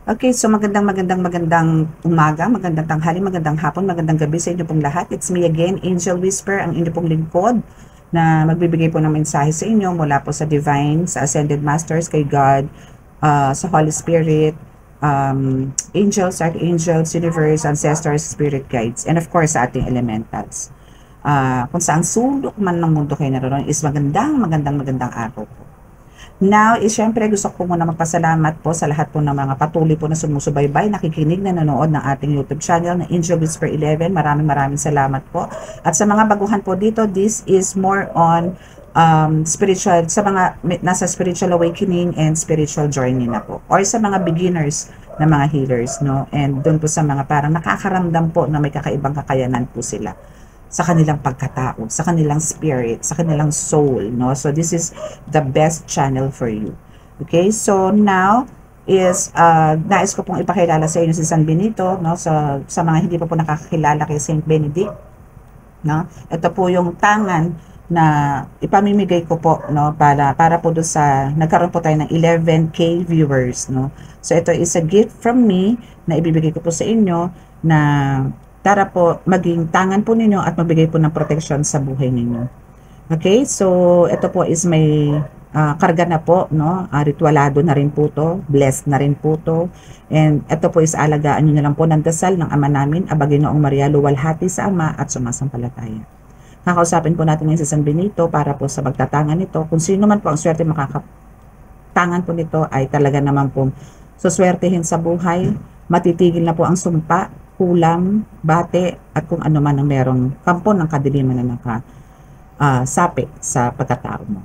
Okay, so magandang umaga, magandang tanghali, magandang hapon, magandang gabi sa inyo pong lahat. It's me again, Angel Whisper, ang inyo pong lingkod na magbibigay po ng mensahe sa inyo mula po sa Divine, sa Ascended Masters, kay God, sa Holy Spirit, angels, archangels, universe, ancestors, spirit guides, and of course sa ating elementals. Kung saan sulok man ng mundo kayo naroon is magandang araw po. Now, syempre gusto ko muna magpasalamat po sa lahat po ng mga patuloy po na sumusubaybay, nakikinig, nanonood ng ating YouTube channel na Angel Whisper 11. Maraming salamat po. At sa mga baguhan po dito, this is more on spiritual, sa mga nasa spiritual awakening and spiritual journey na po. Or sa mga beginners na mga healers, no? And doon po sa mga parang nakakaramdam po na may kakaibang kakayanan po sila sa kanilang pagkatao, sa kanilang spirit, sa kanilang soul, no? So this is the best channel for you. Okay? So now is nais ko pong ipakilala sa inyo si San Benito, no? Sa mga hindi pa po nakakakilala kay Saint Benedict, no? Ito po yung tangan na ipamimigay ko po, no, para po do sa nagkaroon po tayo ng 11K viewers, no. So ito is a gift from me na ibibigay ko po sa inyo na para po maging tangan po ninyo at magbigay po ng protection sa buhay ninyo. Okay, so ito po is may karga na po, no? Ritualado na rin po to, blessed na rin po to. And ito po is alagaan nyo na lang po ng dasal ng Ama namin, Abaginoong Maria, luwalhati sa Ama at sumasampalataya. Kakausapin po natin yung si San Benito para po sa magtatangan nito. Kung sino man po ang swerte makakatangan po nito ay talaga naman po suswertehin sa buhay, matitigil na po ang sumpa, kulam, bate, at kung ano man ang merong kampo ng kadiliman na sapi sa pagkatao mo.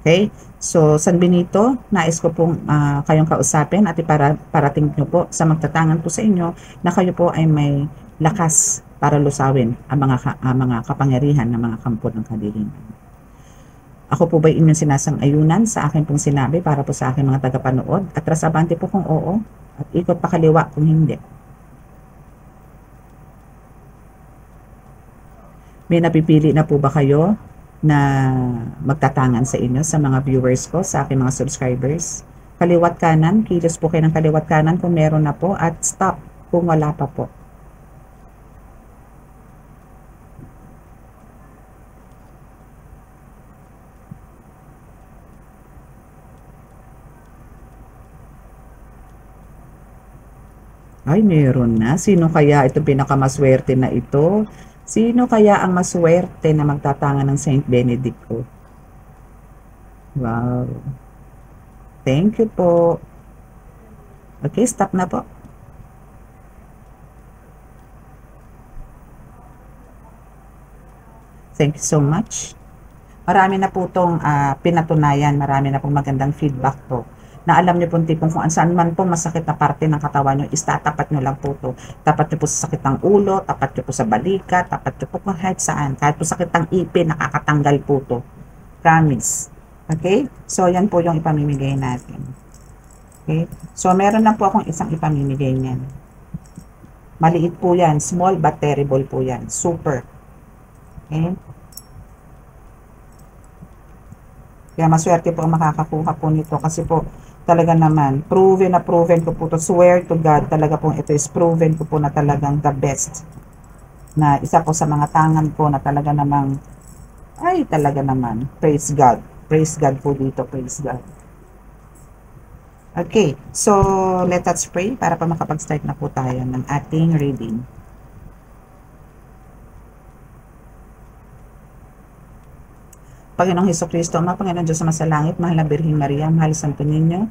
Okay? So, San Benito, nais ko pong kayong kausapin at parating nyo po sa magtatangan po sa inyo na kayo po ay may lakas para lusawin ang mga kapangyarihan ng mga kampo ng kadiliman. Ako po ba inyong sinasang-ayunan sa akin pong sinabi para po sa aking mga tagapanood? At rasabante po kung oo, at ikot pa kaliwa kung hindi. May napipili na po ba kayo na magtatangan sa inyo, sa mga viewers ko, sa aking mga subscribers? Kaliwat kanan, kilos po kayo ng kaliwat kanan kung meron na po, at stop kung wala pa po. Ay, meron na. Sino kaya itong pinakamaswerte na ito? Sino kaya ang maswerte na magtatangan ng Saint Benedict ko? Wow. Thank you po. Okay, stop na po. Thank you so much. Marami na po itong pinatunayan. Marami na pong magandang feedback po. Na alam niyo po tipong kung saan man po masakit na parte ng katawan niyo, is tatapat niyo lang po to. Tapat niyo po sa sakit ng ulo, tapat niyo po sa balikat, tapat niyo po kahit saan. Kahit po sakit ng ipin, nakakatanggal po to. Promise. Okay? So, yan po yung ipamimigay natin. Okay? So, meron na po akong isang ipamimigay niyan. Maliit po yan. Small but terrible po yan. Super. Okay? Kaya maswerte po ang makakakuha po nito kasi po talaga naman, proven ko po to, swear to God, talaga po ito is proven ko po na talagang the best. Na isa po sa mga tangan ko na talaga namang, ay talaga naman, praise God po dito, praise God. Okay, so let us pray para pa makapag-start na po tayo ng ating reading. Panginoong Hesukristo, Ama, Panginoon Diyos sa masalangit, mahal na Birheng Maria, mahal Santo Niño,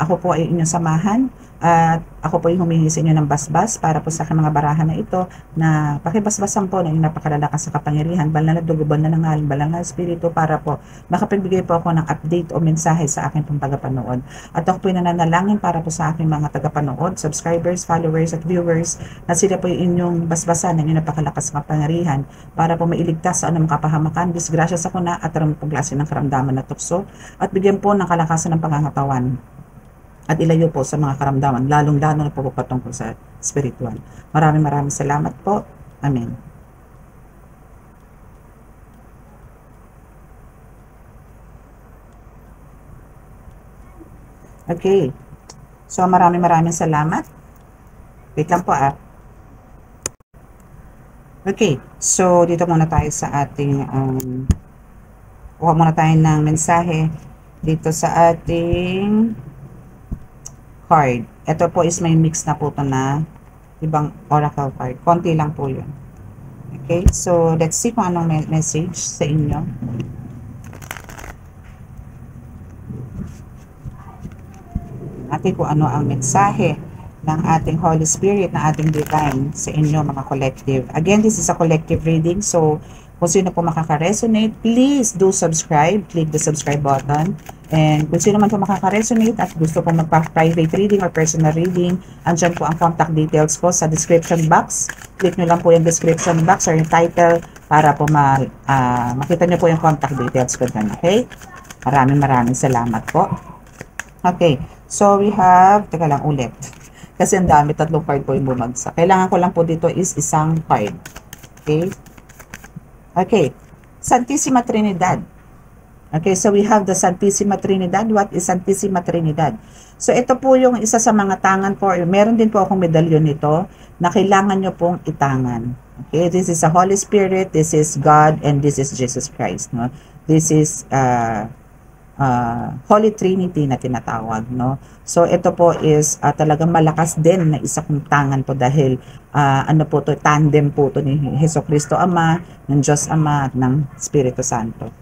ako po ay inyong samahan at ako po ay humingi sa inyo ng basbas para po sa aking mga barahan na ito na pakibasbasan po ng inyong napakalalakas sa kapangyarihan, banal na dugo, banal na ngal, banal na espiritu para po makapagbigay po ako ng update o mensahe sa aking pong tagapanood. At ako po ay nananalangin para po sa aking mga tagapanood, subscribers, followers at viewers na sila po ay inyong basbasan ng inyong napakalakas sa kapangyarihan para po mailigtas sa anumang kapahamakan, disgrasya sa kuna at anumang klase ng karamdaman na tukso at bigyan po ng kalakasan ng pangangatawan at ilayo po sa mga karamdaman, lalong-lalo na po patungkol sa spiritual. Maraming salamat po. Amen. Okay. So, maraming salamat. Wait lang po ah. Okay, so dito muna tayo sa ating, kuha muna tayo ng mensahe dito sa ating card. Ito po is may mix na po ito na ibang oracle card. Konti lang po yun. Okay, so let's see kung anong message sa inyo. Natin kung ano ang mensahe ng ating Holy Spirit, ng ating Divine sa inyo mga collective. Again, this is a collective reading. So, kung sino po makaka-resonate, please do subscribe. Click the subscribe button. And kung sino man po makaka-resonate at gusto po magpa-private reading or personal reading, andyan po ang contact details ko sa description box. Click nyo lang po yung description box or yung title para po makita nyo po yung contact details ko dyan. Okay? Maraming salamat po. Okay. So, we have, teka lang ulit. Kasi ang dami, 3 card po yung bumagsak. Kailangan ko lang po dito is isang card. Okay? Okay. Santissima Trinidad. Okay, so we have the Santissima Trinidad. What is Santissima Trinidad? So, ito po yung isa sa mga tangan po. Meron din po akong medalyon nito na kailangan nyo pong itangan. Okay, this is a Holy Spirit, this is God, and this is Jesus Christ. No? This is Holy Trinity na tinatawag, no? So ito po is talagang malakas din na isa kong tangan po dahil ano po to, tandem po to ni Jesucristo Ama, ng Diyos Ama at ng Espiritu Santo.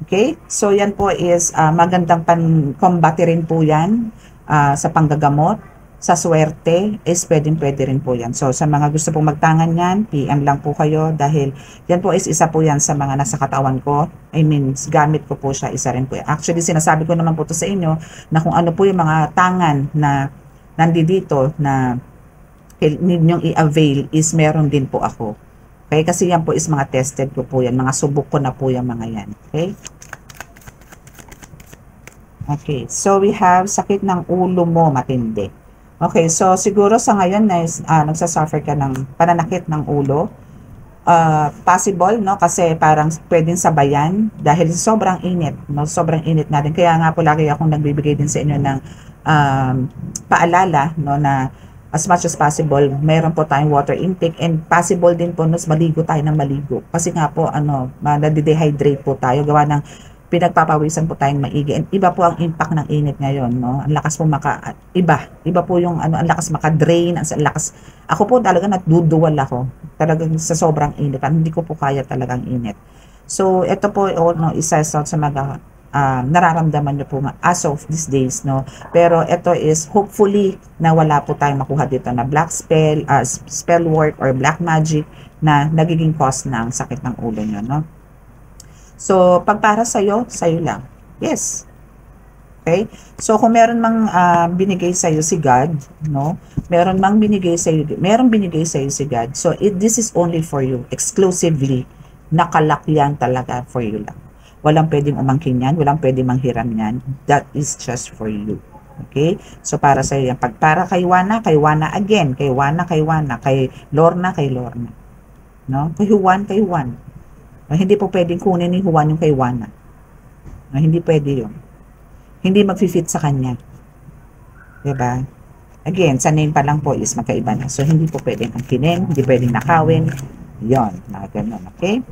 Okay? So yan po is magandang pan-combate rin po yan sa panggagamot, sa swerte, is pwede rin po yan. So sa mga gusto pong magtangan yan, PM lang po kayo dahil yan po is isa po yan sa mga nasa katawan ko. I mean, gamit ko po siya, isa rin po yan. Actually, sinasabi ko naman po to sa inyo na kung ano po yung mga tangan na nandito na need nyong i-avail is meron din po ako. Okay? Kasi yan po is mga tested ko po yan. Mga subok ko na po yung mga yan. Okay? Okay. So we have sakit ng ulo mo matindi. Okay, so siguro sa ngayon na nagsasuffer ka ng pananakit ng ulo. Possible, no? Kasi parang pwedeng sabayan dahil sobrang init, no? Sobrang init natin. Kaya nga po lagi akong nagbibigay din sa inyo ng paalala, no, na as much as possible, meron po tayong water intake and possible din po nos maligo tayo ng maligo. Kasi nga po, nade-dehydrate po tayo gawa ng pinagpapawisan po tayong maigi. And iba po ang impact ng init ngayon, no? Ang lakas po iba po yung ang lakas maka-drain, ang lakas. Ako po talaga nagduduwal ako. Talagang sa sobrang init. Hindi ko po kaya talagang init. So, ito po isa sa mga nararamdaman nyo po as of these days, no? Pero ito is hopefully na wala po tayong makuha dito na black spell, spell work or black magic na nagiging cause ng sakit ng ulo nyo, no? So, pag para sa'yo lang. Yes. Okay? So, kung meron mang binigay sa'yo si God, no? Meron binigay sa'yo si God. So, this is only for you. Exclusively. Nakalak yan talaga for you lang. Walang pwedeng umangkin yan. Walang pwedeng manghiram yan. That is just for you. Okay? So, para sa'yo yan. Pag para kay Wana again. Kay Wana. Kay Lorna. No? Kay Juan. Hindi po pwedeng kunin ni Juan yung kay Wana. Hindi pwede yun. Hindi mag-fit sa kanya. Diba? Again, sa name pa lang po is magkaiba na. So, hindi po pwedeng angkinin, hindi pwedeng nakawin. Yon, mga ganun. Okay?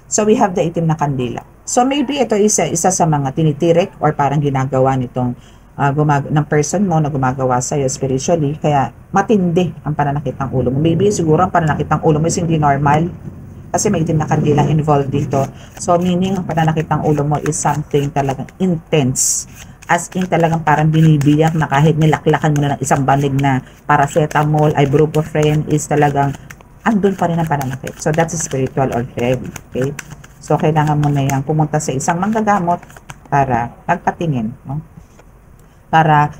So, we have the itim na kandila. So, maybe ito isa sa mga tinitirik or parang ginagawa nitong ng person mo na gumagawa sa'yo spiritually. Kaya, matindi ang pananakit ng ulo mo. Maybe, siguro ang pananakit ng ulo mo is hindi normal. Kasi may itim na kandila involved dito. So, meaning, ang pananakit ng ulo mo is something talagang intense. As in, talagang parang binibiyak na kahit nilaklakan mo na ng isang banig na paracetamol, ibuprofen, is talagang andun pa rin ang pananakit. So, that's spiritual already. Okay? So, kailangan mo na yan pumunta sa isang manggagamot para magpatingin. No? Para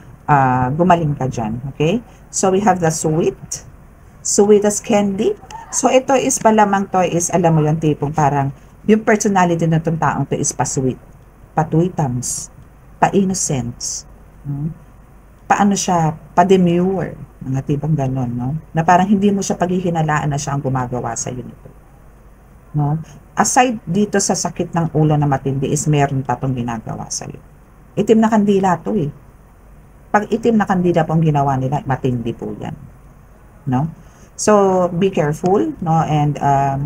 gumaling ka dyan. Okay? So, we have the sweet as candy. So, ito is palamang to is, alam mo yung tipong parang, yung personality na itong taong to is pa-sweet, pa-tweetams, pa-innocence, no? Paano siya, pa-demure, mga tipong ganon, no? Na parang hindi mo siya paghihinalaan na siya ang gumagawa sa iyo nito. No? Aside dito sa sakit ng ulo na matindi is meron pa itong ginagawa sa iyo. Itim na kandila to eh. pag itim na kandila po ang ginawa nila, matindi po yan. No? So, be careful, no? And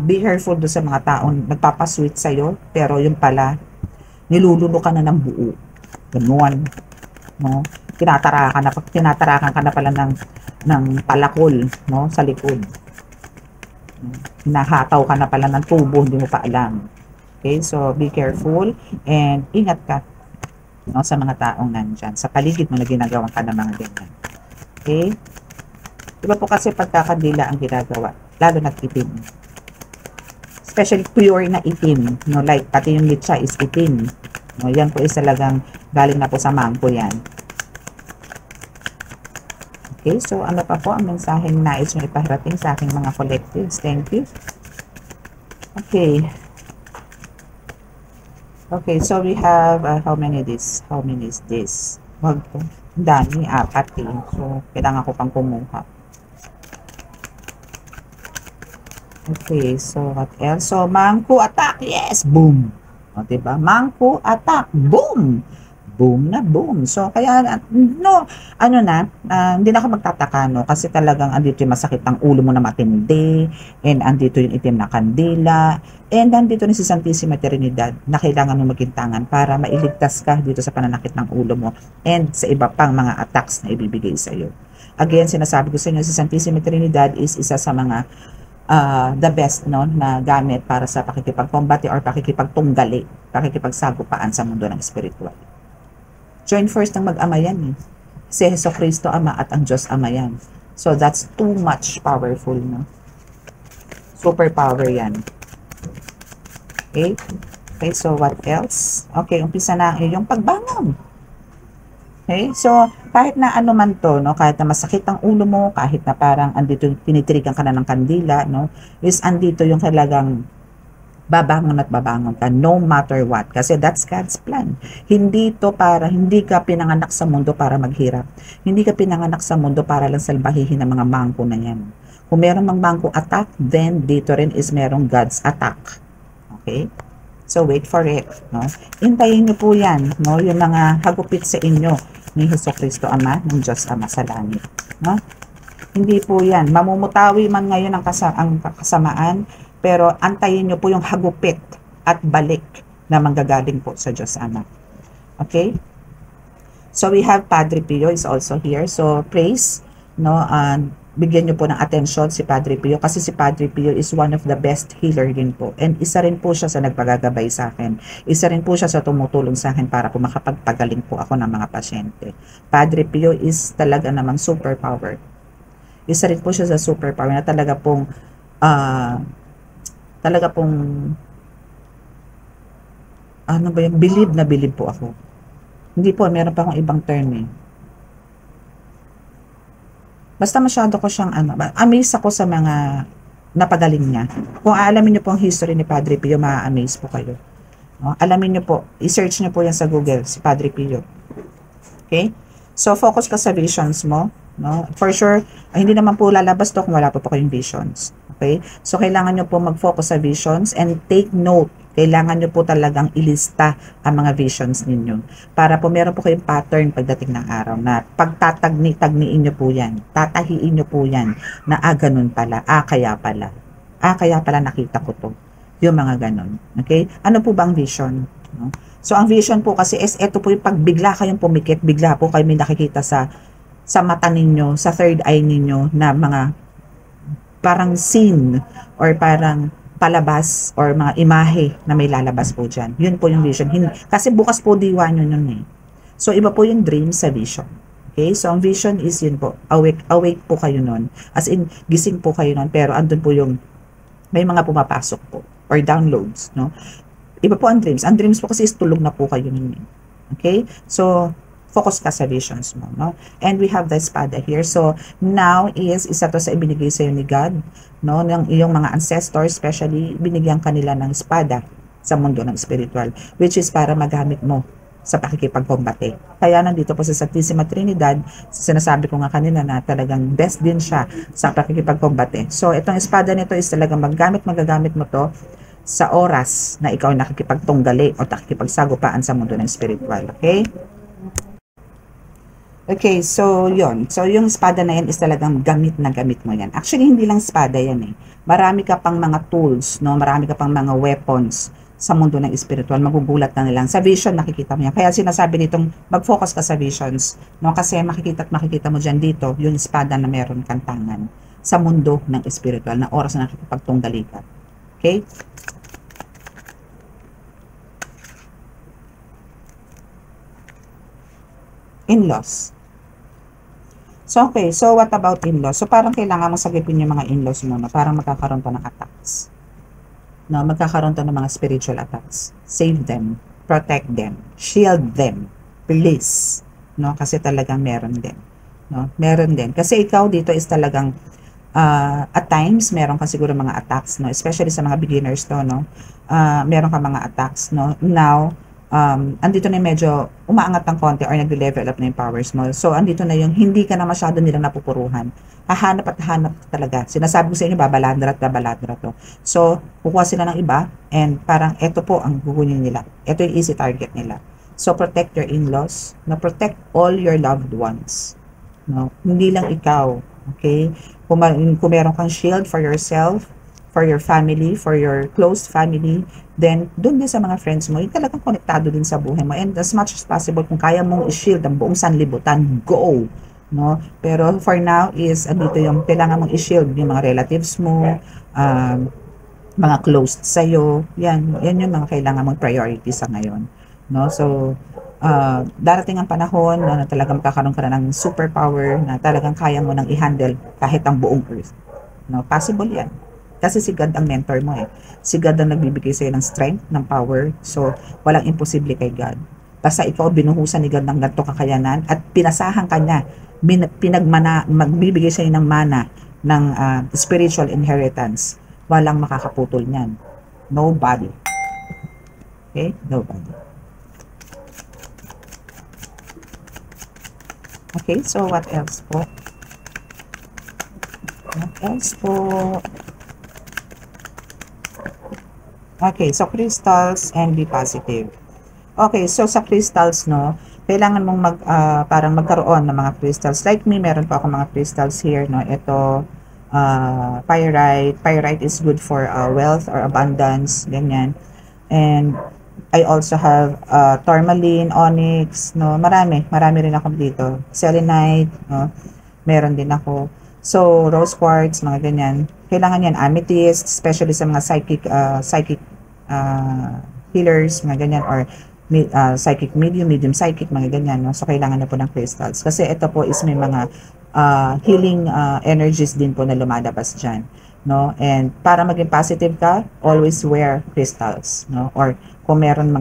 be careful do sa mga taong nagpapasweet sa'yo, pero yung pala, niluluno ka na ng buo. Ganon. No? Tinatarakan ka na pala ng palakol, no? Sa likod. Hinahataw ka na pala ng tubo, hindi mo pa alam. Okay, so be careful and ingat ka, no, sa mga taong nandyan, sa paligid mo na ginagawa ka ng mga ganyan. Okay? Diba po kasi pagkakandila ang ginagawa, lalo na itim. Especially pure na itim, no, like pati yung litsa is itim. No, yan po is talagang galing na po sa mangko yan. Okay, so ano pa po ang mensaheng nais nyo ipaharating sa aking mga collectives? Thank you. Okay. Okay, so we have, how many this? How many is this? Wag po. Ang dami, 4 eh. So, kailangan ko pang kumuha. Okay, so what else? So, Mangku attack, yes! Boom! O, diba? Mangku attack, boom! Boom na boom. So, kaya, no, ano na, hindi na ako magtataka, no? Kasi talagang andito yung masakit ang ulo mo na matindi, and andito yung itim na kandila, and andito ni si Santissima Trinidad na kailangan mo magintangan para mailigtas ka dito sa pananakit ng ulo mo and sa iba pang mga attacks na ibibigay sa iyo. Again, sinasabi ko sa inyo, si Santissima Trinidad is isa sa mga the best, no, na gamit para sa pakikipagkombate or pakikipagtunggali, pakikipagsagupaan sa mundo ng spiritual. Join first ng mag-ama yan eh. Si Jesucristo Ama at ang Diyos Ama yan. So that's too much powerful, no? Super power yan. Okay? Okay, so what else? Okay, umpisa na ang iyong pagbangon. Okay, so kahit na ano man to, no, kahit na masakit ang ulo mo, kahit na parang andito tinitirigan ka na ng kandila, no, is andito yung talagang babangon at babangon ka no matter what, kasi that's God's plan. Hindi ka pinanganak sa mundo para maghirap. Hindi ka pinanganak sa mundo para lang salbahihin ng mga mangko na yan. Kung meron mang mangko attack, then dito rin is merong God's attack. Okay? So wait for it, no? Hintayin niyo po yan, no? Yung mga hagupit sa inyo ni Jesucristo Ama, ng Diyos Ama sa langit, no? Hindi po yan. Mamumutawi man ngayon ang kasamaan, pero antayin nyo po yung hagupit at balik na manggagaling po sa Diyos Ama. Okay? So we have Padre Pio is also here. So praise, no, bigyan nyo po ng attention si Padre Pio kasi si Padre Pio is one of the best healer din po. And isa rin po siya sa nagpagagabay sa akin. Isa rin po siya sa tumutulong sa akin para po makapagpagaling po ako ng mga pasyente. Padre Pio is talaga namang superpower. Isa rin po siya sa superpower na talaga pong ano ba yung believe na believe po ako. Hindi po, meron pa akong ibang term eh. Basta masyado ko siyang amaze ako sa mga napagaling niya. Kung aalamin niyo po ang history ni Padre Pio, ma-amaze po kayo. No? Alamin niyo po, i-search niyo po yan sa Google, si Padre Pio. Okay? So, focus ka sa visions mo. No? For sure, hindi naman po lalabas to kung wala po kayong visions. Okay? So, kailangan nyo po mag-focus sa visions and take note. Kailangan nyo po talagang ilista ang mga visions ninyo. Para po meron po kayong pattern pagdating ng araw na pagtatagni-tagniin nyo po yan. Tatahiin nyo po yan na ganun pala. Kaya pala. Kaya pala nakita ko to. Yung mga ganun. Okay? Ano po ba ang vision? No? So, ang vision po kasi is ito po yung pag bigla kayong pumikit, bigla po kayo may nakikita sa mata ninyo, sa third eye ninyo na mga parang scene or parang palabas or mga imahe na may lalabas po dyan. Yun po yung vision. Kasi bukas po diwa nyo yun eh. So, iba po yung dream sa vision. Okay? So, ang vision is yun po. Awake po kayo nun. As in, gising po kayo nun. Pero andun po yung may mga pumapasok po or downloads. No? Iba po ang dreams. Ang dreams po kasi is tulog na po kayo nun. Okay? So, focus ka sa visions mo, no? And we have the espada here. So, now is isa to sa ibinigay sa'yo ni God, no? Ng iyong mga ancestors, especially, binigyan kanila ng espada sa mundo ng spiritual, which is para magamit mo sa pakikipagkombate. Kaya nandito po sa Santissima Trinidad, sinasabi ko nga kanina na talagang best din siya sa pakikipagkombate. So, itong espada nito is talagang magagamit mo to sa oras na ikaw nakikipagtunggali o nakikipagsagupaan sa mundo ng spiritual. Okay? Okay, so yon. So yung espada na yan is talagang gamit na gamit mo yan. Actually, hindi lang espada yan eh. Marami ka pang mga tools, no? Marami ka pang mga weapons sa mundo ng spiritual. Magugulat na nilang. Sa vision, nakikita mo yan. Kaya sinasabi nitong mag-focus ka sa visions, no? Kasi makikita at makikita mo dyan dito yung espada na meron kang tangan sa mundo ng spiritual na oras na nakikipagtunggali ka. Okay? In-laws. So, okay. So, what about in-laws? So, parang kailangan mo sagipin yung mga in-laws mo, no? Parang magkakaroon pa ng attacks. No? Magkakaroon to ng mga spiritual attacks. Save them. Protect them. Shield them. Please. No? Kasi talagang meron din. No? Meron din. Kasi ikaw dito is talagang at times, meron ka siguro mga attacks, no? Especially sa mga beginners to, no? Meron ka mga attacks, no? Now, andito na yung medyo umaangat ng konti or nag-level up na yung powers mo. So, andito na yung hindi ka na masyado nilang napupuruhan. Hahanap at hahanap talaga. Sinasabi ko sa inyo, babaladra at babaladra to. So, kukuha sila ng iba and parang eto po ang gugunin nila. Eto yung easy target nila. So, protect your in-laws. No? Protect all your loved ones. No? Hindi lang ikaw. Okay? Kung meron kang shield for yourself, for your family, for your close family, then doon din sa mga friends mo, yung talagang konektado din sa buhay mo. And as much as possible, kung kaya mong i-shield ang buong sanlibutan, go! No? Pero for now is, andito yung kailangan mong i-shield yung mga relatives mo, mga close sa'yo. Yan yung mga kailangan mong priority sa ngayon. No? So, darating ang panahon na talagang magkakaroon ka na ng superpower na talagang kaya mo nang i-handle kahit ang buong earth. No? Possible yan. Kasi si God ang mentor mo eh. Si God ang nagbibigay sa'yo ng strength, ng power. So, walang imposible kay God. Basta ikaw binuhusan ni God ng ganito kakayanan at pinasahan ka niya. Magbibigay sa'yo ng mana, ng spiritual inheritance. Walang makakaputol niyan. Nobody. Okay? Nobody. Okay, so what else po? What else po? Okay, so crystals and be positive. Okay, so sa crystals, no, kailangan mong parang magkaroon ng mga crystals. Like me, meron pa ako mga crystals here, no. Ito, pyrite. Pyrite is good for wealth or abundance, ganyan. And I also have tourmaline, onyx, no. Marami rin ako dito. Selenite, no. Meron din ako. So, rose quartz, mga ganyan. Kailangan yan, amethyst, especially sa mga psychic healers, mga ganyan, or psychic medium psychic, mga ganyan. No? So, kailangan na po ng crystals. Kasi ito po is may mga healing energies din po na lumalabas dyan. No? And para maging positive ka, always wear crystals. No? Or kung meron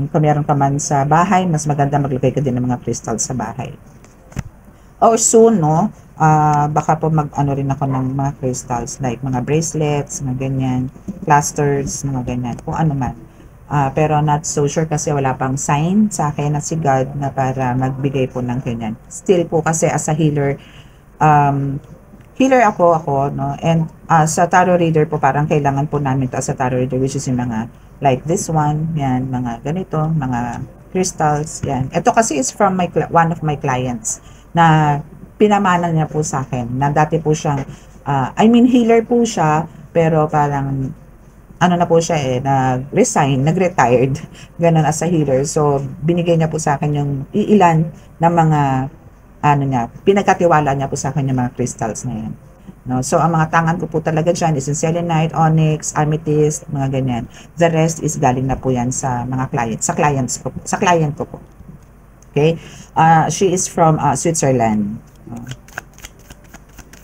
ka man sa bahay, mas maganda maglagay ka din ng mga crystals sa bahay. Or soon, no, baka po mag-ano rin ako ng mga crystals, like mga bracelets, mga ganyan, clusters, mga ganyan, kung ano man. Pero not so sure kasi wala pang sign sa akin na si God na para magbigay po ng ganyan. Still po kasi as a healer, healer ako, no, and sa tarot reader po parang kailangan po namin to as a tarot reader, which is yung mga, like this one, yan, mga ganito, mga crystals, yan. Ito kasi is from one of my clients na pinamana niya po sa akin na dati po siyang healer po siya pero parang ano na po siya nag-retired ganun as a healer. So binigay niya po sa akin yung iilan na mga pinagkatiwala niya po sa akin yung mga crystals na yan. No? So ang mga tangan ko po talaga dyan is selenite, onyx, amethyst, mga ganyan. The rest is galing na po yan sa mga client ko po. Okay? She is from Switzerland.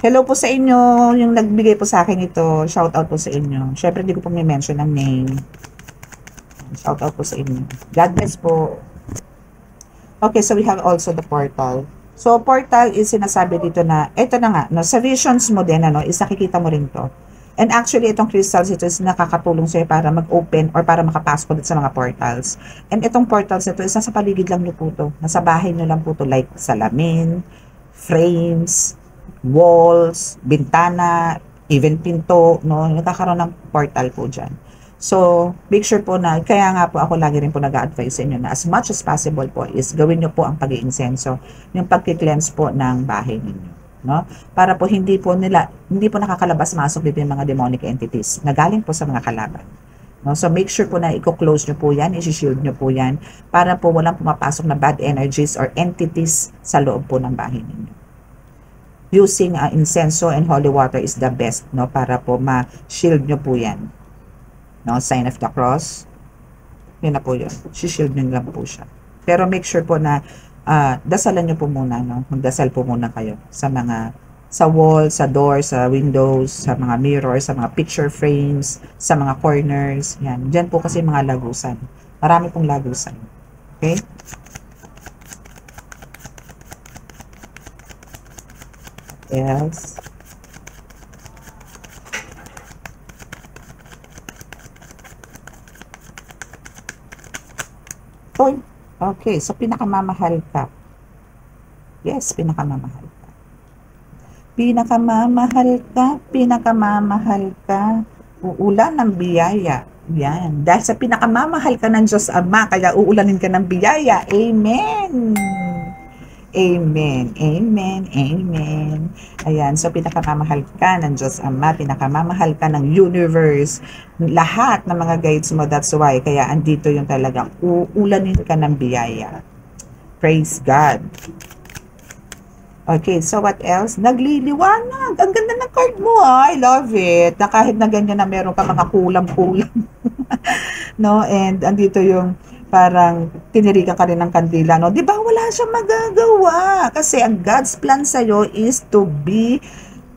Hello po sa inyo, yung nagbigay po sa akin ito. Shout out po sa inyo. Syempre, hindi ko po may mention ng name. Shout out po sa inyo. God bless po. Okay, so we have also the portal. So, portal is sinasabi dito na, ito na nga, no, sa visions mo din, is nakikita mo rin to. And actually, itong crystals, ito is nakakatulong sa'yo para mag-open or para makapasok ulit sa mga portals. And itong portals ito is nasa paligid lang nyo po to. Nasa bahay nyo lang po to, like salamin, frames, walls, bintana, even pinto, no? Nakakaroon ng portal po dyan. So, make sure po na, kaya nga po ako lagi rin po nag-a-advise sa inyo na as much as possible po is gawin nyo po ang pag-iinsenso, yung pag-cleanse po ng bahay ninyo. No? Para po hindi po nakakalabas-masok dito yung mga demonic entities na galing po sa mga kalaban. No? So, make sure po na i-close nyo po yan, i-shield nyo po yan, para po walang pumapasok na bad energies or entities sa loob po ng bahay ninyo. Using incenso and holy water is the best, no? Para po ma-shield nyo po yan. No, sign of the cross. Yun na po yun. Shield nyo lang po siya. Pero make sure po na dasalan nyo po muna, no? Magdasal po muna kayo sa wall, sa door, sa windows, sa mga mirror, sa mga picture frames, sa mga corners. Yan. Diyan po kasi mga lagusan. Marami pong lagusan. Okay? Else. Okay, so pinakamamahal ka. Yes, pinakamamahal ka. Pinakamamahal ka, pinakamamahal ka. Uulan ng biyaya. Yan. Dahil sa pinakamamahal ka ng Diyos Ama, kaya uulanin ka ng biyaya. Amen. Amen. Amen. Amen. Ayan. So, pinakamamahal ka ng Diyos Ama, pinakamamahal ka ng universe, lahat ng mga guides mo. That's why, kaya andito yung talagang uulanin ka ng biyaya. Praise God. Okay, so what else? Nagliliwanag. Ang ganda ng card mo, I love it. Na kahit na ganyan na meron ka mga kulam-kulam. No? And andito yung parang tinirikan ka rin ng kandila, no? Di ba wala siyang magagawa? Kasi ang God's plan sa'yo is to be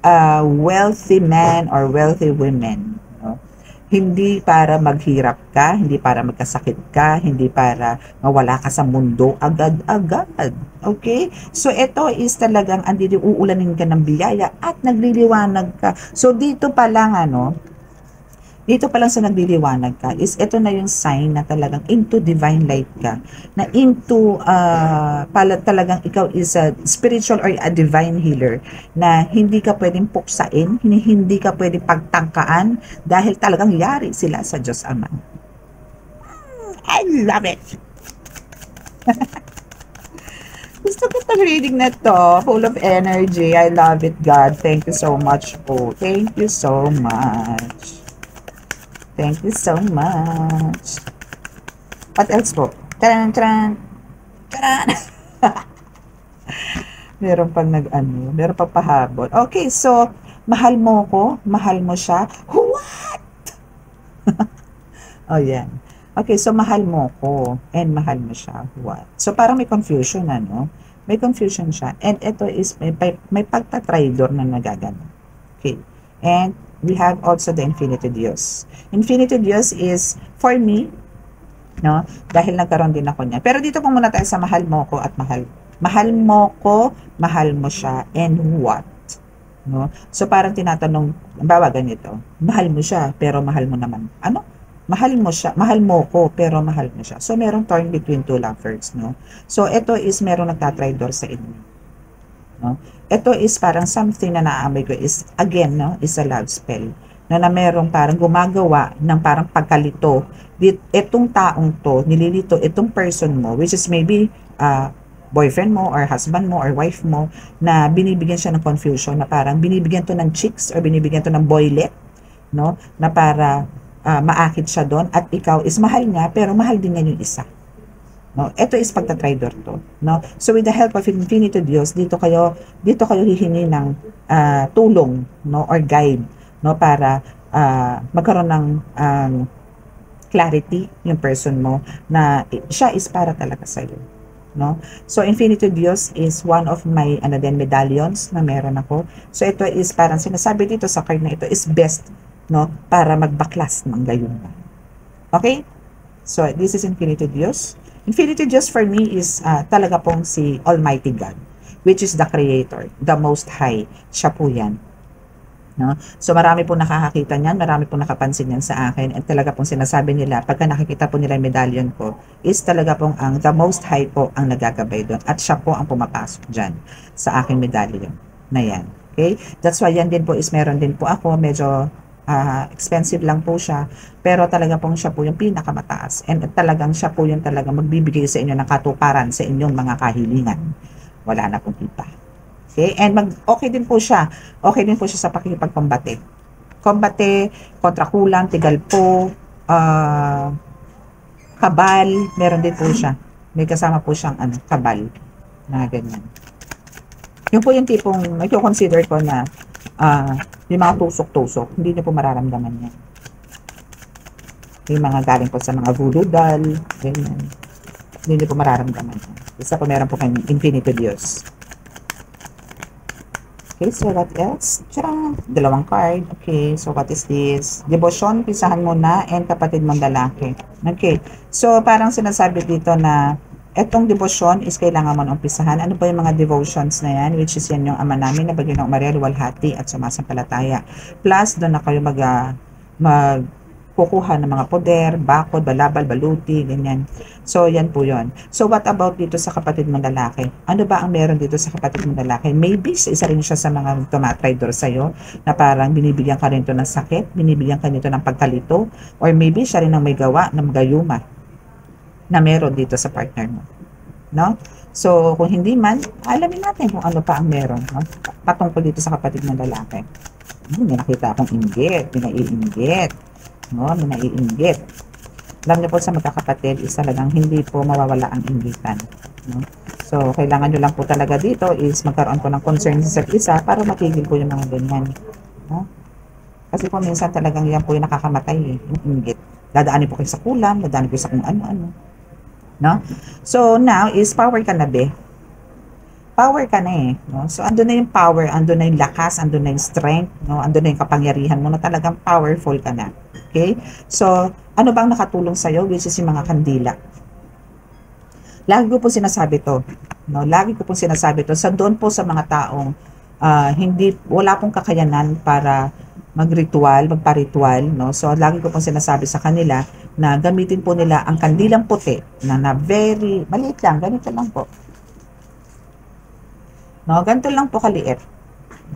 a wealthy man or wealthy woman. No? Hindi para maghirap ka, hindi para magkasakit ka, hindi para mawala ka sa mundo agad-agad. Okay? So, ito is talagang uulanin ka ng biyaya at nagliliwanag ka. So, dito pa lang, dito pa lang sa nagliliwanag ka, is ito na yung sign na talagang into divine light ka. Na into, talagang ikaw is a spiritual or a divine healer. Na hindi ka pwedeng puksain, hindi ka pwedeng pagtangkaan, dahil talagang yari sila sa Diyos Ama. I love it! Gusto ko itong reading na to, full of energy. I love it, God. Thank you so much po. Thank you so much. Thank you so much. What else po? Taran, taran, taran. Meron pang meron pang pahabol. Okay, so, mahal mo ko, mahal mo siya. What? Oh, yan. Okay, so mahal mo ko and mahal mo siya. What? So, parang may confusion, May confusion siya. And ito is, may pagtatraidor na nagaganap. Okay. And we have also the Infinity Dios. Infinity Dios is for me, no? Dahil nagkaroon din ako niya. Pero dito po muna tayo sa mahal mo ko at mahal mo ko, mahal mo siya, and what? No? So parang tinatanong, bawa ganito, mahal mo siya, pero mahal mo naman. Mahal mo siya, mahal mo ko, pero mahal mo siya. So merong torn between two lovers, no? So ito is merong nagtatraidor sa inyo. No? Ito is parang something na naamoy ko is, again, is a love spell. Na merong parang gumagawa ng parang pagkalito. Itong taong to, nililito itong person mo, which is maybe boyfriend mo or husband mo or wife mo, na binibigyan siya ng confusion, na parang binibigyan to ng chicks or binibigyan to ng boylet, no? Na para maakit siya doon at ikaw is mahal niya, pero mahal din niya yung isa. No, ito is pagtatraidor to, no? So with the help of Infinity Dios, dito kayo hihingi ng tulong, no, or guide, no, para magkaroon ng clarity yung person mo na siya is para talaga sa iyo, no? So Infinity Dios is one of my medallions na meron ako. So ito is parang sinasabi dito sa card na ito is best, no, para magbaklas ng gayon. Okay? So this is Infinity Dios. Infinity Dios for me is talaga pong si Almighty God, which is the Creator, the Most High. Siya po yan. No? So marami po nakakakita niyan, marami po nakapansin yan sa akin, at talaga pong sinasabi nila, pagka nakikita po nila yung medallion ko, is talaga pong ang the Most High po ang nagagabay doon, at siya po ang pumapasok dyan sa aking medallion na yan. Okay? That's why yan din po is meron din po ako, medyo expensive lang po siya, pero talaga pong siya po yung pinakamataas. And talagang siya po yung talagang magbibigay sa inyo ng katuparan sa inyong mga kahilingan. Wala na pong iba. Okay? And okay din po siya. Okay din po siya sa pakikipagkombate. Kombate, kontrakulan, tigalpo, kabal, meron din po siya. May kasama po siyang kabal na ganyan. Yung po yung tipong consider ko na yung mga tusok-tusok, hindi niyo po mararamdaman yan. Yung mga galing po sa mga voodoo doll, ganyan. Hindi niyo po mararamdaman yan. Isa po meron po kayong infinity views. Okay, so what else? Tiyarang, dalawang card. Okay, so what is this? Devotion, pisahan mo na, and kapatid mong lalaki. Okay, so parang sinasabi dito na etong devotion is kailangan mo na umpisahan. Ano ba yung mga devotions na yan? Which is yan yung ama namin na bagyo ng Maria, luwalhati at sumasampalataya. Plus, doon na kayo magkukuha ng mga poder, bakod, balabal, baluti, ganyan. So, yan po yun. So, what about dito sa kapatid mong lalaki? Ano ba ang meron dito sa kapatid mong lalaki? Maybe, isa rin siya sa mga tumatraidor sa'yo na parang binibigyan ka rin ito ng sakit, binibigyan ka nito ng pagkalito, or maybe siya rin ang may gawa ng gayuma na meron dito sa partner mo. No? So, kung hindi man, alamin natin kung ano pa ang meron. No? Patungkol dito sa kapatid ng lalaki. May nakita akong inggit, may naiinggit. No? May naiinggit. Alam niyo po sa magkakapatid is talagang hindi po mawawala ang inggitan. No? So, kailangan nyo lang po talaga dito is magkaroon po ng concern sa isa para matigil po yung mga ganyan. No? Kasi po minsan talagang yan po yung nakakamatay yung inggit. Dadaanin po kayo sa kulam, dadaanin po sa kung ano-ano. No? So, now is power ka na be. Power ka na eh. No? So, andun na yung power, andun na yung lakas, andun na yung strength, no? Andun na yung kapangyarihan mo na talagang powerful ka na. Okay? So, ano bang nakatulong sa'yo? Which is yung mga kandila. Lagi ko po sinasabi to. No? Lagi ko po sinasabi to. Sa doon po sa mga taong wala pong kakayanan para magritual, magparitual. No? So, lagi ko pong sinasabi sa kanila na gamitin po nila ang kandilang puti na very, maliit lang, ganito lang po. No? Ganito lang po kaliit.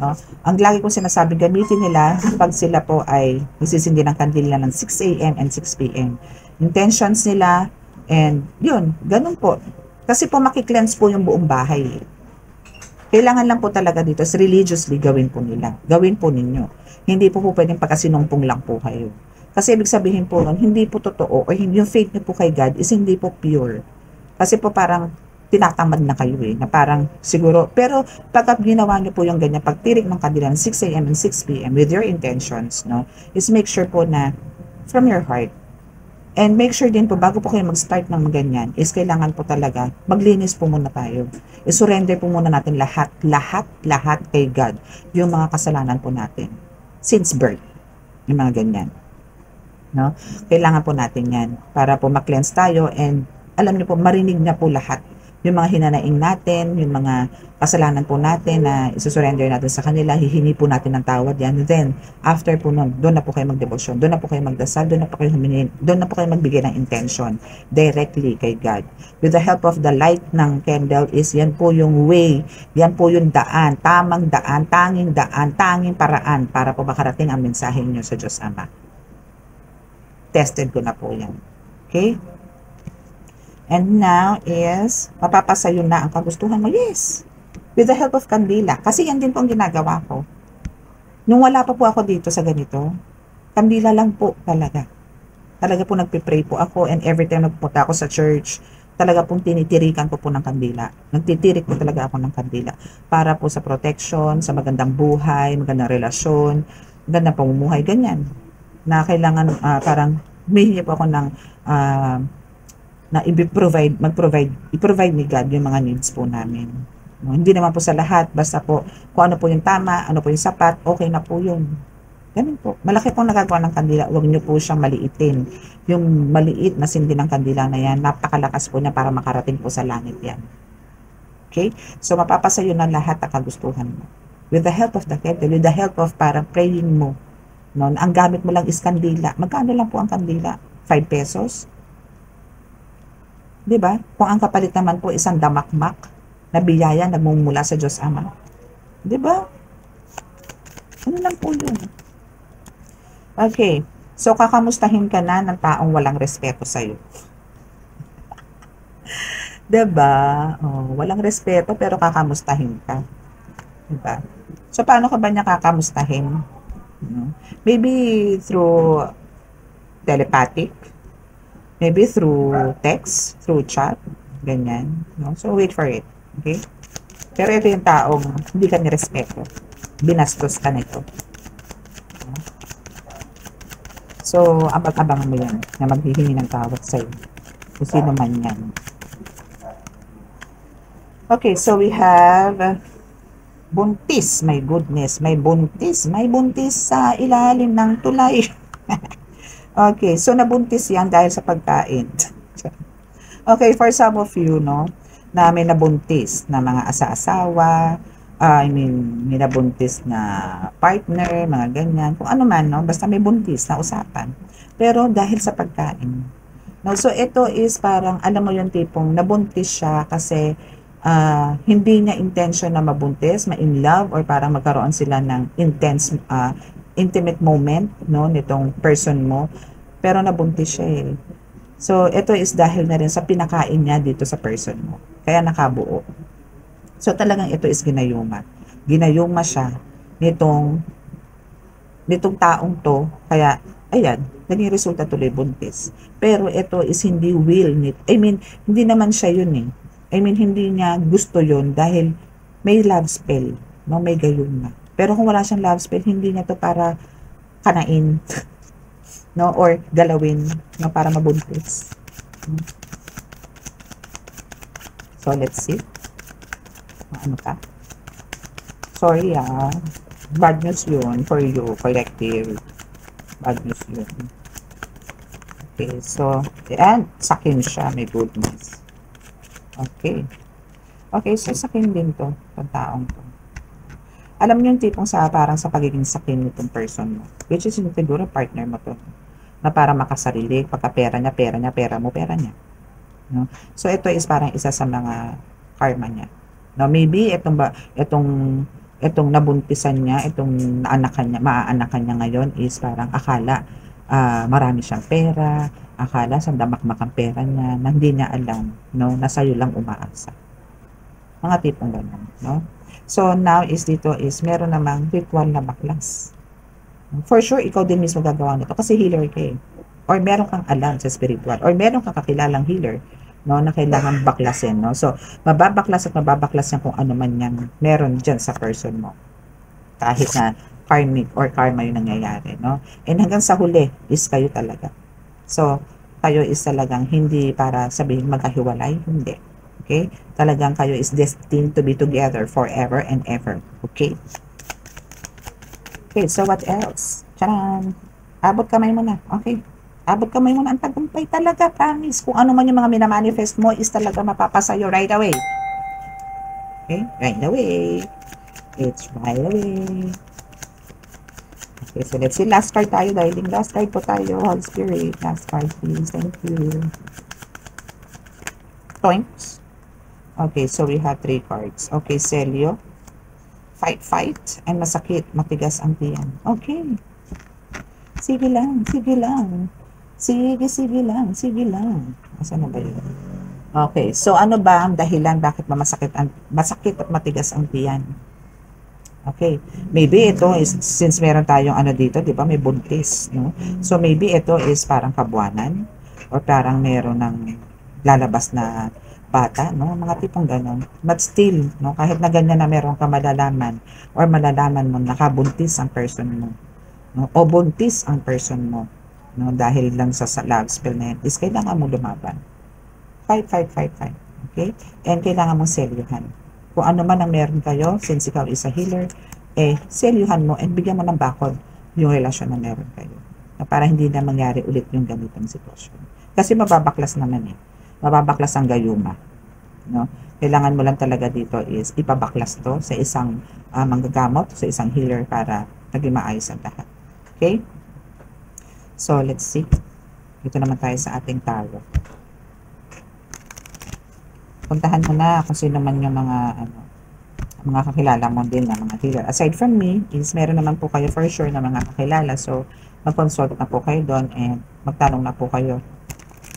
No? Ang lagi kong sinasabi, gamitin nila pag sila po ay isisindi ng kandila ng 6 a.m. and 6 p.m. Intentions nila, and yun, ganun po. Kasi po makikleanse po yung buong bahay. Kailangan lang po talaga dito, religiously gawin po nila. Gawin po ninyo. Hindi po pwedeng pagkasinumpong lang po kayo. Kasi ibig sabihin po nun, hindi po totoo, o yung faith niyo po kay God is hindi po pure. Kasi po parang tinatamad na kayo na parang siguro, pero pagka ginawa niyo po yung ganyan, pagtirik ng kandila ng 6 a.m. and 6 p.m. with your intentions, no, is make sure po na from your heart. And make sure din po, bago po kayo mag-start ng ganyan, is kailangan po talaga, maglinis po muna tayo. I-surrender po muna natin lahat kay God, yung mga kasalanan po natin. Since birth, yung mga ganyan. No? Kailangan po natin yan, para po ma-cleanse tayo, and alam niyo po, marinig niya po lahat. Yung mga hinanaing natin, yung mga kasalanan po natin na isusurrender natin sa kanila, hihingi po natin ng tawad yan. Then, after po nun, doon na po kayo magdebosyon, doon na po kayo magdasal, doon na po kayo humingi, doon na po kayo magbigay ng intention directly kay God. With the help of the light ng candle is yan po yung way, yan po yung daan, tamang daan, tanging paraan para po makarating ang mensahe niyo sa Diyos Ama. Tested ko na po yan. Okay? And now is, mapapasayo na ang kagustuhan mo. Yes. With the help of kandila. Kasi yan din po ang ginagawa ko. Nung wala pa po ako dito sa ganito, kandila lang po talaga. Talaga po nagpipray po ako, and every time nagpunta ako sa church, talaga pong tinitirikan ko po ng kandila. Nagtitirik po talaga ako ng kandila. Para po sa protection, sa magandang buhay, magandang relasyon, magandang pamumuhay, ganyan. Na kailangan parang humihingi po ako ng na i-provide ni God yung mga needs po namin. No, hindi naman po sa lahat, basta po kung ano po yung tama, ano po yung sapat, okay na po yun. Ganun po. Malaki pong nagagawa ng kandila, huwag niyo po siyang maliitin. Yung maliit na sindi ng kandila na yan, napakalakas po niya para makarating po sa langit yan. Okay? So, mapapasayo na lahat ang kagustuhan mo. With the help of the kettle, with the help of parang praying mo, no, ang gamit mo lang is kandila. Magkano lang po ang kandila? 5 pesos? Diba? Kung ang kapalit naman po isang damakmak na biyaya nagmumula sa Diyos Ama. Diba? Ano lang po yun? Okay. So, kakamustahin ka na ng taong walang respeto sa'yo. 'Di ba? Oh, walang respeto pero kakamustahin ka, 'di ba? So, paano ka ba niya kakamustahin? No? Maybe through telepathic, maybe through text, through chat, ganyan. No? So, wait for it. Okay? Pero ito yung taong hindi ka nirespeto. Binastos ka nito. So, abang-abangan mo yan na maghihingi ng tawad sa'yo. Kung sino man yan. Okay, so we have buntis. My goodness, may buntis. May buntis sa ilalim ng tulay. Okay, so nabuntis yan dahil sa pagkain. Okay, for some of you, no, na may nabuntis na mga asa-asawa, may nabuntis na partner, mga ganyan, kung ano man, no, basta may buntis na usapan. Pero dahil sa pagkain. No, so ito is parang, alam mo yung tipong nabuntis siya kasi hindi niya intention na mabuntis, ma-in love, or parang magkaroon sila ng intense, intimate moment, no, nitong person mo, pero nabuntis siya eh. So, ito is dahil na rin sa pinakain niya dito sa person mo. Kaya nakabuo. So, talagang ito is ginayuma. Ginayuma siya nitong taong to. Kaya, ayan, naging resulta tuloy buntis. Pero ito is hindi will. Hindi naman siya yun eh. Hindi niya gusto yun dahil may love spell. No? May gayuma. Pero kung wala siyang love spell, hindi niya to para kanain. No, or galawin, no, para mabuntis. So, let's see. Ano ka? Sorry bad news yun for you, collective. Bad news yun. Okay, so, and sakin siya, may goodness. Okay. Okay, so sakin din to, itong taong to. Alam niyo yung tipong parang sa pagiging sakin nitong person mo. Which is yung siguro partner mo to. Na para makasarili, pagka pera niya, pera niya. No? So, ito is parang isa sa mga karma niya. No, maybe itong nabuntisan niya, itong maaanakan niya ngayon is parang akala marami siyang pera, akala sandamakmak ang pera niya, na hindi niya alam, no, na sa'yo lang umaasa. Mga tipong ganun, no? So, now is dito is meron namang ritual na baklas. For sure, ikaw din mismo gagawa nito kasi healer ka eh. Or meron kang alam sa spiritual. Or meron kang kakilalang healer, no, na kailangan baklasin, no. So, mababaklas yan kung ano man yang meron dyan sa person mo. Kahit na karmic or karma yung nangyayari, no. And hanggang sa huli is kayo talaga. So, kayo is talagang hindi para sabihin magkahiwalay, hindi. Okay? Talagang kayo is destined to be together forever and ever. Okay? Okay, so what else? Charan! Abot kamay mo na. Okay. Abot kamay mo na. Ang tagumpay talaga, promise. Kung ano man yung mga minamanifest mo is talaga mapapasayo right away. Okay? Right away. It's right away. Okay, so let's see. Last card tayo, darling. Last card po tayo. Holy Spirit. Last card, please. Thank you. Points. Okay, so we have 3 cards. Okay, Celio. Fight, and masakit, matigas ang tiyan. Okay. Sige lang. Sige lang. Asan na ba yun? Okay, so ano ba ang dahilan bakit masakit at matigas ang tiyan? Okay, maybe ito is, since meron tayong ano dito, di ba, may buntis, no? So maybe ito is parang kabuanan, or parang meron ng lalabas na bata, no? Mga tipong ganon. But still, no, kahit na ganyan na meron ka malalaman mo nakabuntis ang person mo, no? O buntis ang person mo, no? Dahil lang sa love spell na yan, is kailangan mo lumaban. Fight. Okay? And kailangan mong selyuhan. Kung ano man ang meron kayo, since ikaw is a healer, selyuhan mo and bigyan mo ng bakod yung relasyon na meron kayo. Na para hindi na mangyari ulit yung ganitong sitwasyon. Kasi mababaklas naman eh. Mababaklas ang gayuma, no? Kailangan mo lang talaga dito is ipabaklas to sa isang manggagamot, sa isang healer para naging maayos ang lahat. Okay? So, let's see. Dito naman tayo sa ating tarot. Puntahan mo na kung sino man yung mga mga kakilala mo din na mga healer. Aside from me, is meron naman po kayo for sure na mga kakilala. So, mag-consult na po kayo doon and magtanong na po kayo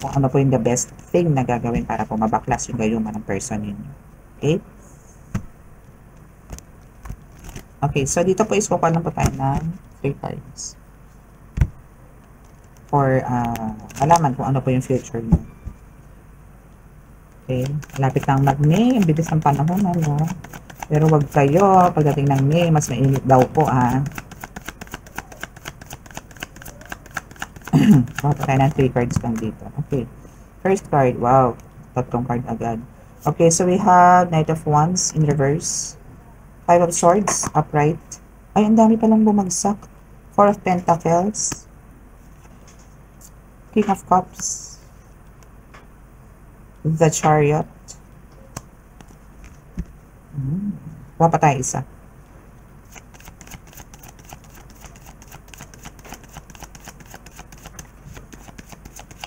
kung ano po yung the best thing na gagawin para po mabaklas yung gayuma ng person ninyo. Okay? Okay, so dito po is kukuha lang po tayo ng 3 cards for malaman kung ano po yung future mo. Okay, malapit lang mag-May, ang bilis ng panahon, ano? Pero wag kayo, pagdating ng May, mas mainit daw po, kuha po tayo ng 3 cards lang dito. Okay, first card, wow, 3 card agad. Okay, so we have Knight of Wands in reverse, 5 of Swords, upright. Ay, ang dami palang bumagsak. 4 of Pentacles, King of Cups, the Chariot. Kuha pa tayo isa.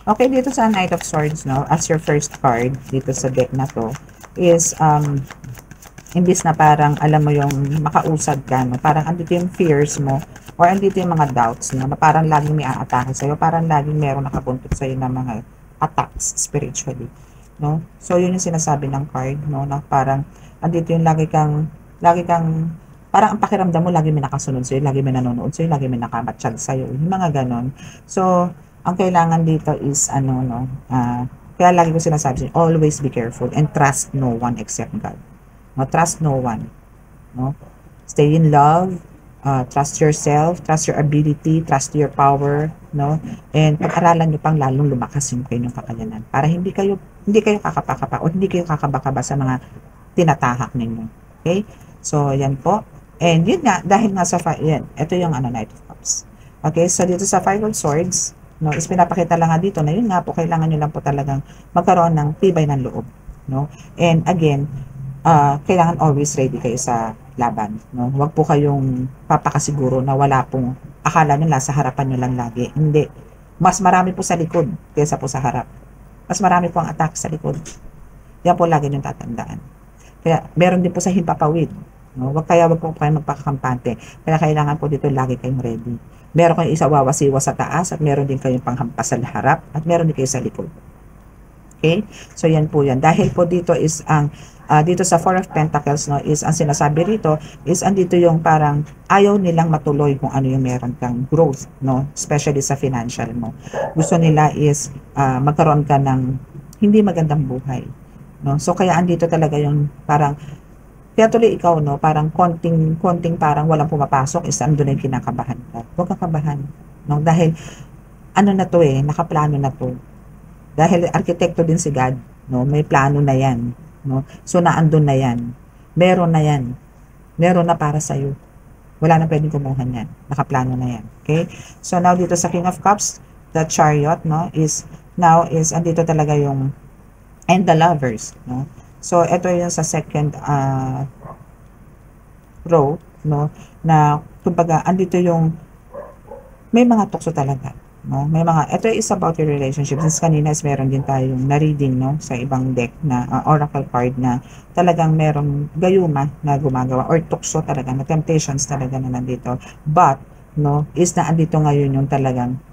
Okay, dito sa Knight of Swords, no, as your first card dito sa deck na to, is, imbis na parang, alam mo yung makausad ka, no, parang andito yung fears mo, or andito yung mga doubts, no, na parang laging may aatake sa'yo, parang laging meron nakabuntot sa'yo na mga attacks spiritually, no. So, yun yung sinasabi ng card, no, na parang, andito yung lagi kang, parang ang pakiramdam mo, lagi may nakasunod sa'yo, lagi may nanonood sa'yo, lagi may nakamatsyag sa'yo, yung mga ganon. So, ang kailangan dito is, kaya lagi ko sinasabi, always be careful and trust no one except God. No, trust no one. No? Stay in love, trust yourself, trust your ability, trust your power, no? And pag-aralan nyo pang lalong lumakas yung kanyang kakayanan para hindi kayo kakapakapa o hindi kayo kakabakaba sa mga tinatahak ninyo. Okay? So, yan po. And yun nga, dahil nga sa, yan, ito yung Knight of Cups. Okay, so dito sa 5 of Swords, no, is pinapakita lang nga dito na yun nga po, kailangan nyo lang po talagang magkaroon ng tibay ng loob. No? And again, kailangan always ready kayo sa laban. No? Huwag po kayong papakasiguro na wala pong akala nyo sa harapan nyo lang lagi. Hindi. Mas marami po sa likod kaysa po sa harap. Mas marami po ang attack sa likod. Yan po lagi nyo tatandaan. Kaya meron din po sa himpapawid. No? Wag po kayo magpakakampante. Kaya kailangan po dito lagi kayong ready. Meron kayong isa wawasiwa sa taas at meron din kayong panghampas sa harap at meron din kayo sa likod. Okay? So, yan po yan. Dahil po dito is ang, dito sa 4 of Pentacles, no, is ang sinasabi rito, is andito yung parang ayaw nilang matuloy kung ano yung meron kang growth, no? Especially sa financial mo. Gusto nila is magkaroon ka ng hindi magandang buhay. No? So, kaya andito talaga yung parang, kaya tuloy ikaw, no, parang konting parang walang pumapasok, is andun na yung kinakabahan ka. Huwag kang kabahan. No? Dahil, ano na to nakaplano na to. Dahil arkitekto din si God, no? May plano na yan, no? So naandun na yan. Meron na yan. Meron na para sa iyo. Wala na pwedeng kumuha niyan. Nakaplano na yan. Okay? So now dito sa King of Cups, the Chariot, no, is andito talaga yung and the Lovers, no? So ito yung sa second row, no, na kumbaga andito yung may mga tukso talaga. No? May mga, ito is about your relationship. Since kanina is meron din tayong na-reading, no, sa ibang deck na oracle card na talagang merong gayuma na gumagawa or tukso talaga, na temptations talaga na nandito. But, no, is na andito ngayon yung talagang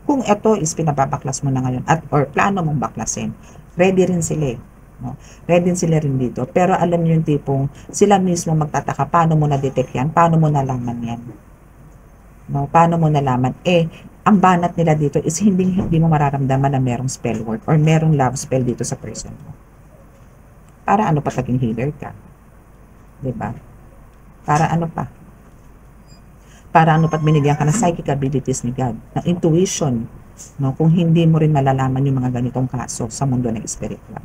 kung ito is pinapapaklas mo na ngayon at or plano mong baklasin, ready rin sila no? Ready sila rin dito. Pero alam niyo yung tipong sila mismo magtataka, paano mo na-detect yan? Paano mo nalaman yan? No, paano mo nalaman? Ang banat nila dito is hindi mo mararamdaman na merong spell work or merong love spell dito sa person mo. Para ano pa taging healer ka? 'Di ba? Para ano pa? Para ano pa binigyan ka ng psychic abilities ni God, ng intuition, no? Kung hindi mo rin malalaman yung mga ganitong kaso sa mundo ng spiritual.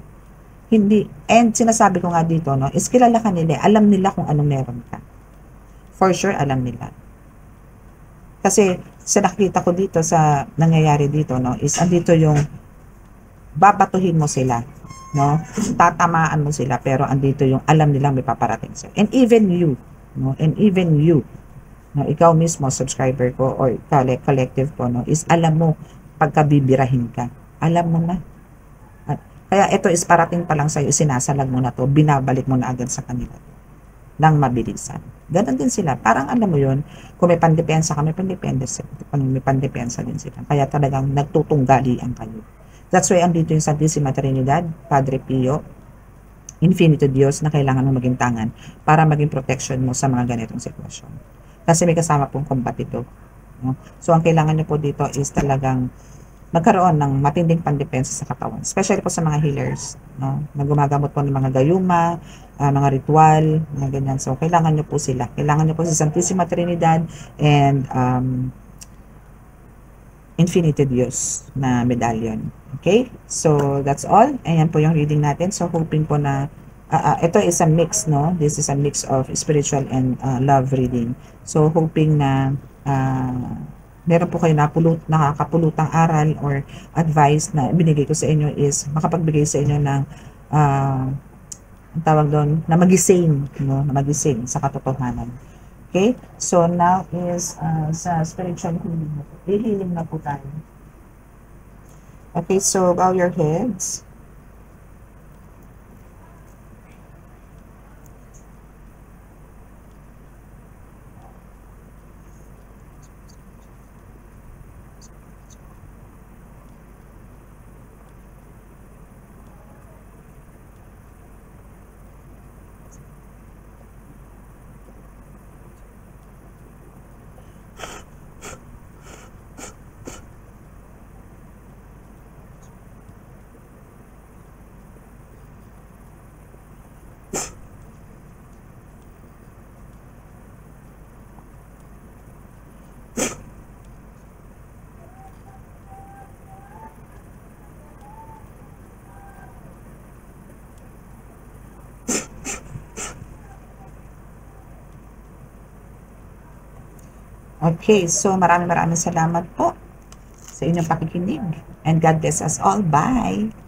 Hindi. And sinasabi ko nga dito, no, is kilala ka nila, alam nila kung ano meron ka. For sure, alam nila. Kasi sa nakita ko dito sa nangyayari dito, no, is andito yung babatuhin mo sila, no? Tatamaan mo sila pero andito yung alam nilang may paparating sa'yo. And even you, no, no, ikaw mismo subscriber ko or collective ko, no, is alam mo pagkabibirahin ka. Alam mo na. At Kaya ito is parating pa lang sa'yo, sinasalag mo na to, binabalik mo na agad sa kanila ng mabilisan. Ganon din sila. Parang alam mo yun, kung may pandepensa ka, may pandepensa din sila. Kaya talagang nagtutunggalian kayo. That's why andito yung Santissima Trinidad, Padre Pio, Infinito Diyos na kailangan mong maging tangan para maging protection mo sa mga ganitong sitwasyon. Kasi may kasama pong combat ito. No? So, ang kailangan nyo po dito is talagang magkaroon ng matinding pandepensa sa katawan. Especially po sa mga healers, no? Na gumagamot po ng mga gayuma, mga ritual, mga ganyan. So, kailangan nyo po sila. Kailangan nyo po si Santissima Trinidad and Infinity Diyos na medallion. Okay? So, that's all. Ayan po yung reading natin. So, hoping po na ito is a mix, no? This is a mix of spiritual and love reading. So, hoping na meron po kayo nakakapulutang aral or advice na binigay ko sa inyo is makapagbigay sa inyo ng ang tawag doon, na magising, no? Na magising sa katotohanan. Okay? So, now is sa spiritual healing na po tayo. Okay, so bow your heads. Okay, so maraming salamat po sa inyong pakikinig. And God bless us all. Bye!